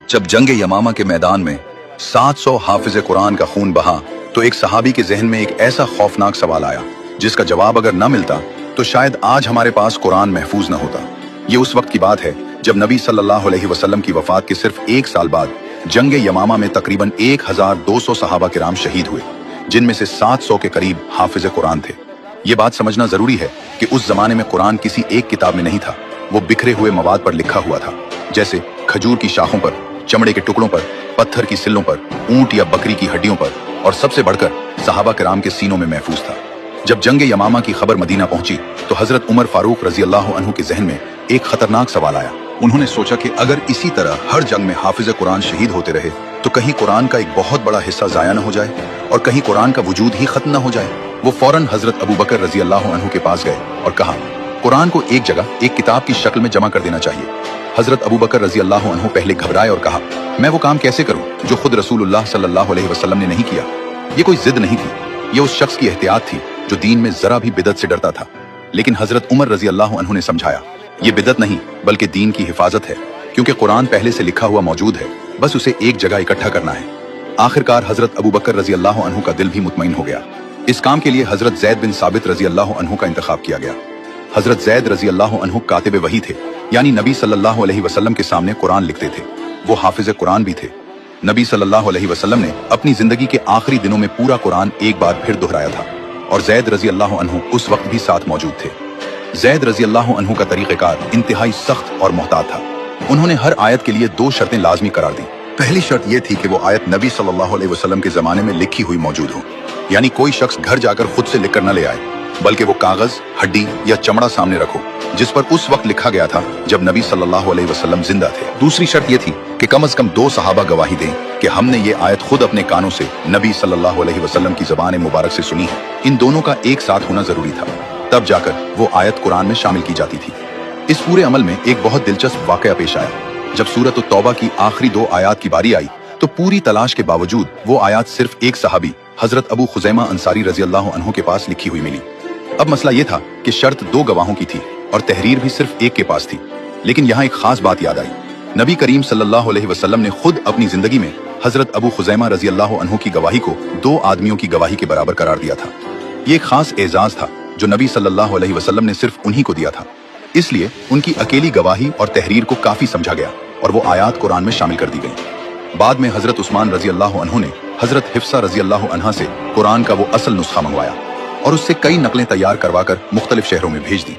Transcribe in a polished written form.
जब जंग यमामा के मैदान में 700 हाफिज कुरान का खून बहा तो एक सहाबी के जहन में एक ऐसा खौफनाक सवाल आया जिसका जवाब अगर न मिलता तो शायद आज हमारे पास कुरान महफूज न होता। ये उस वक्त की बात है जब नबी सल्लल्लाहु अलैहि वसल्लम की वफात के सिर्फ एक साल बाद जंग यमामा में तकरीबन 1200 सहाबा किराम शहीद हुए, जिनमें से 700 के करीब हाफिज कुरान थे। ये बात समझना जरूरी है कि उस जमाने में कुरान किसी एक किताब में नहीं था, वो बिखरे हुए मवाद पर लिखा हुआ था, जैसे खजूर की शाखों पर, चमड़े के टुकड़ों पर, पत्थर की सिल्लों पर, ऊंट या बकरी की हड्डियों पर, और सबसे बढ़कर सहाबा किराम के सीनों में महफूज था। जब जंग यमामा की खबर मदीना पहुंची तो हजरत उमर फारूक रजी अल्लाह अन्हु के जहन में एक खतरनाक सवाल आया। उन्होंने सोचा कि अगर इसी तरह हर जंग में हाफिज कुरान शहीद होते रहे तो कहीं कुरान का एक बहुत बड़ा हिस्सा जाया न हो जाए और कहीं कुरान का वजूद ही खत्म न हो जाए। वो फौरन हजरत अबू बकर रजी अल्लाह अन्हु के पास गए और कहा, कुरान को एक जगह एक किताब की शक्ल में जमा कर देना चाहिए। हजरत अबू बकर रजी अल्लाह अन्हु पहले घबराए और कहा, मैं वो काम कैसे करूं जो खुद रसूलुल्लाह सल्लल्लाहु अलैहि वसल्लम ने नहीं किया। ये कोई जिद नहीं थी, ये उस शख्स की एहतियात थी जो दीन में जरा भी बिदत से डरता था। लेकिन हजरत उमर रजी अल्लाह अन्हु ने समझाया, ये बिदत नहीं बल्कि दीन की हिफाजत है, क्योंकि कुरान पहले से लिखा हुआ मौजूद है, बस उसे एक जगह इकट्ठा करना है। आखिरकार हजरत अबू बकर रजी अल्लाह अन्हु का दिल भी मुतमईन हो गया। इस काम के लिए हजरत जैद बिन साबित रजी अल्लाह अन्हु का इंतखाब किया गया। हजरत जैद रजी अल्लाह अन्हु कातिब वही थे, यानी नबी सल्लल्लाहु अलैहि वसल्लम के सामने कुरान लिखते थे। वो हाफिज कुरान भी थे। नबी सल्लल्लाहु अलैहि वसल्लम ने अपनी जिंदगी के आखिरी दिनों में पूरा कुरान एक बार फिर दोहराया था और जैद रजी अल्लाह अन्हु उस वक्त भी साथ मौजूद थे। जैद रजी अल्लाह अन्हु का तरीक़ेकार इंतहाई सख्त और मोहतात था। उन्होंने हर आयत के लिए 2 शर्तें लाजमी करार दी। पहली शर्त यह थी कि वो आयत नबी सल्लल्लाहु अलैहि वसल्लम के जमाने में लिखी हुई मौजूद हो, यानी कोई शख्स घर जाकर खुद से लिखकर न ले आए, बल्कि वो कागज, हड्डी या चमड़ा सामने रखो जिस पर उस वक्त लिखा गया था जब नबी सल्लल्लाहु अलैहि वसल्लम जिंदा थे। दूसरी शर्त यह थी कि कम से कम 2 सहाबा गवाही दें कि हमने ये आयत खुद अपने कानों से नबी सल्लल्लाहु अलैहि वसल्लम की ज़बान मुबारक से सुनी है। इन दोनों का एक साथ होना जरूरी था, तब जाकर वो आयत कुरान में शामिल की जाती थी। इस पूरे अमल में एक बहुत दिलचस्प वाकया पेश आया। जब सूरत तौबा की आखिरी 2 आयात की बारी आई तो पूरी तलाश के बावजूद वो आयत सिर्फ एक सहाबी हजरत अबू खुजैमा अंसारी रजी अल्लाह अन्हु के पास लिखी हुई मिली। अब मसला ये था कि शर्त 2 गवाहों की थी और तहरीर भी सिर्फ एक के पास थी। लेकिन यहाँ एक खास बात याद आई। नबी करीम सल्लल्लाहु अलैहि वसल्लम ने खुद अपनी जिंदगी में हजरत अबू खुजैमा रजी अल्लाह अन्हु की गवाही को 2 आदमियों की गवाही के बराबर करार दिया था। ये एक खास एजाज था जो नबी सल्लल्लाहु अलैहि वसल्लम ने सिर्फ उन्हीं को दिया था। इसलिए उनकी अकेली गवाही और तहरीर को काफी समझा गया और वो आयात कुरान में शामिल कर दी गई। बाद में हजरत उस्मान रजी अल्लाह अन्हु ने हजरत हिफ्सा रजी अल्लाह अन्हा से कुरान का वो असल नुस्खा मंगवाया और उससे कई नकलें तैयार करवाकर मुख्तलिफ शहरों में भेज दी।